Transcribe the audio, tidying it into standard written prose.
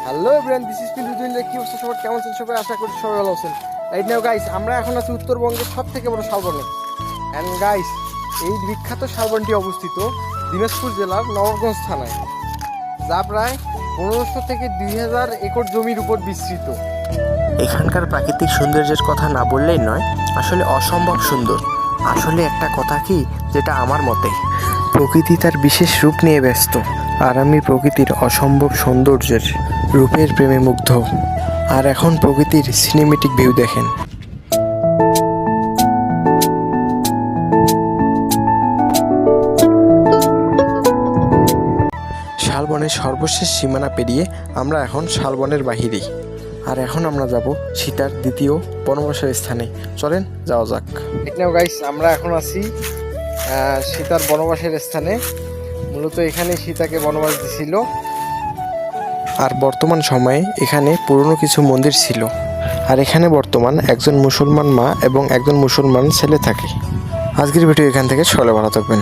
Hello everyone, this is Pintu. কি অবস্থা সবার, কেমন আছেন সবাই? আশা করি সবাই ভালো আছেন। রাইট নাও গাইস, আমরা এখন আছি উত্তরবঙ্গের সব থেকে বড় শালবনে। অ্যান্ড গাইস, এই বিখ্যাত শালবনটি অবস্থিত দিনাজপুর জেলার নবাবগঞ্জ থানায়, যা প্রায় 1500 থেকে 2000 একর জমির উপর বিস্তৃত। এখানকার প্রাকৃতিক সৌন্দর্যের কথা না বললেই নয়, আসলে অসম্ভব সুন্দর। আসলে একটা কথা কি, যেটা আমার মতে, প্রকৃতি তার বিশেষ রূপ নিয়ে ব্যস্ত, আর আমি প্রকৃতির অসম্ভব সৌন্দর্যের রূপের প্রেমে মুগ্ধ। আর এখন প্রকৃতির সিনেমেটিক ভিউ দেখেন। শালবনের সর্বশেষ সীমানা পেরিয়ে আমরা এখন শালবনের বাহিরেই। আর এখন আমরা যাব সীতার দ্বিতীয় বনবাসের স্থানে। চলেন যাওয়া যাক। রাইট নাও গাইস, আমরা এখন আছি সীতার বনবাসের স্থানে। মূলত এখানে সীতাকে বনবাস দিছিল। আর বর্তমান সময়ে এখানে পুরনো কিছু মন্দির ছিল। আর এখানে বর্তমান একজন মুসলমান মা এবং একজন মুসলমান ছেলে থাকে। আজকের ভিডিও এখান থেকে, সকলে ভালো থাকবেন।